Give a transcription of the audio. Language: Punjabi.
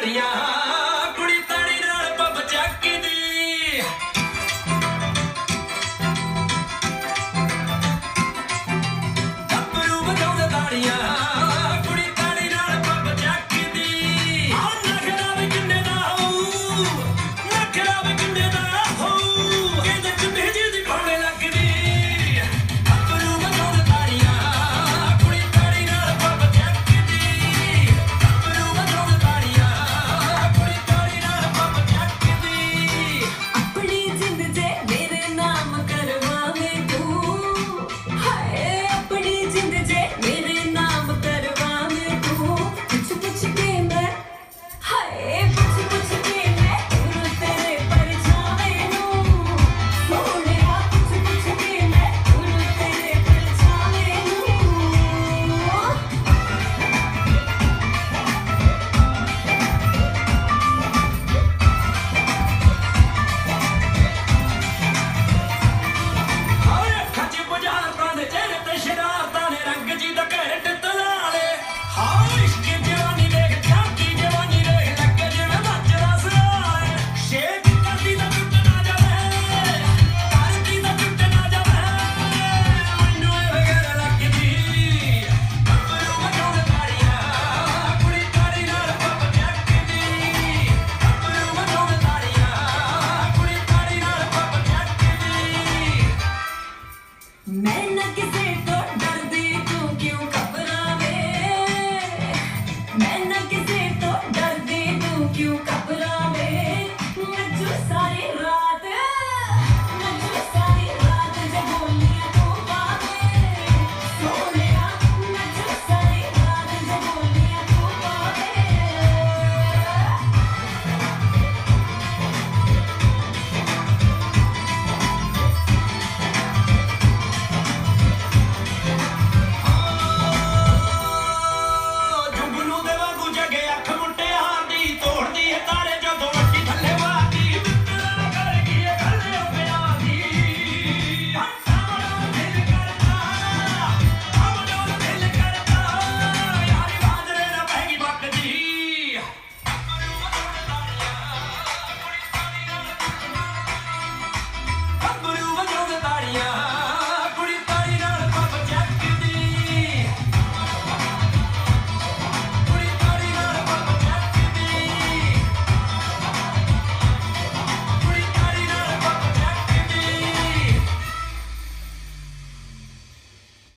ਤਾੜੀਆਂ ਕੁੜੀ ਤਾੜੀ ਨਾਲ ਪੱਬ ਚੱਕਦੀ ਗੱਭਰੂ ਵਜਾਉਂਦੇ ਤਾੜੀਆਂ ਕੁੜੀ ਤਾੜੀ ਨਾਲ ਪੱਬ ਚੱਕਦੀ ਆ ਨਖਰਾ ਵੀ ਕਿੰਨੇ ਦਾ ਹੋਊ ਨਖਰਾ ਵੀ ਕਿੰਨੇ ਦਾ ਹੋਊ ਇਹਦੇ ਚ ਬਿਜਲੀ ਦੀ ਪਾਉਣੇ ਲੱਗਦੀ ਗੱਭਰੂ ਵਜਾਉਂਦੇ ਤਾੜੀਆਂ ਕੁੜੀ ਤਾੜੀ ਨਾਲ ਪੱਬ ਚੱਕਦੀ ਗੱਭਰੂ ਵਜਾਉਂਦੇ ਤਾੜੀਆਂ ਕੁੜੀ ਤਾੜੀ ਨਾਲ ਪੱਬ ਚੱਕਦੀ ਆਪਣੀ ਜਿੰਦ ਜੇ ਮੇਰੇ ਨਾਮ ਕਰਵਾਵੇਂ ਤੂੰ ਹਾਏ ਆਪਣੀ ਜਿੰਦ ਜੇ ਮੇਰੇ ਨਾਮ ਕਰਵਾਵੇਂ ਤੂੰ ਪੁੱਛ ਪੁੱਛ ਕੇ ਮੈਂ ਹਾਏ ਪੁੱਛ ਪੁੱਛ ਕੇ ਮੈਂ ਤੂੰ ਤੇਰੇ ਪਰਛਾਵੇਂ ਨੂੰ ਸੋਹਣਿਆ ਪੁੱਛ ਪੁੱਛ ਕੇ ਮੈਂ ਤੂੰ ਤੇਰੇ ਪਰਛਾਵੇਂ ਨੂੰ ਹਾਏ ਅੱਖਾਂ 'ਚ ਬੁਝਾਰਤਾਂ ਦੇ ਚਿਹਰੇ ਤੇ ਸ਼ਰਾਰਤਾਂ ਨੇ ਰੰਗ ਜੀ ਦਾ ਘੇਟ ਤਲਾਲੇ ਹਾਏ ਇਸ਼ਕ ਜਵਾਨੀ ਵੇਖ ਝਾਕੀ ਜਵਾਨੀ ਵੇਖ ਲੱਗੇ ਜਿਵੇਂ ਮੱਝ ਦਾ ਸਿਆਲ ਸ਼ੇਕ ਕਰਦੀ ਤਾਂ ਟੁੱਟ ਨਾ ਜਾਵੇ ਕਰਦੀ ਤਾਂ ਟੁੱਟ ਨਾ ਜਾਵੇ ਮੈਨੂੰ ਇਹ ਵਗੈਰਾ ਲੱਗਦੀ ਗੱਭਰੂ ਵਜਾਉਂਦੇ ਤਾੜੀਆਂ ਕੁੜੀ ਤਾੜੀ ਨਾਲ ਪੱਬ ਚੱਕਦੀ ਗੱਭਰੂ ਵਜਾਉਂਦੇ ਤਾੜੀਆਂ ਕੁੜੀ ਤਾੜੀ ਨਾਲ ਪੱਬ ਚੱਕਦੀ ਮੈਂ ਨਾ ਕਿਸੇ ਤੋਂ ਡਰਦੀ ਤੂੰ ਕਿਉਂ ਘਬਰਾਵੇਂ ਮੈਂ ਨਾ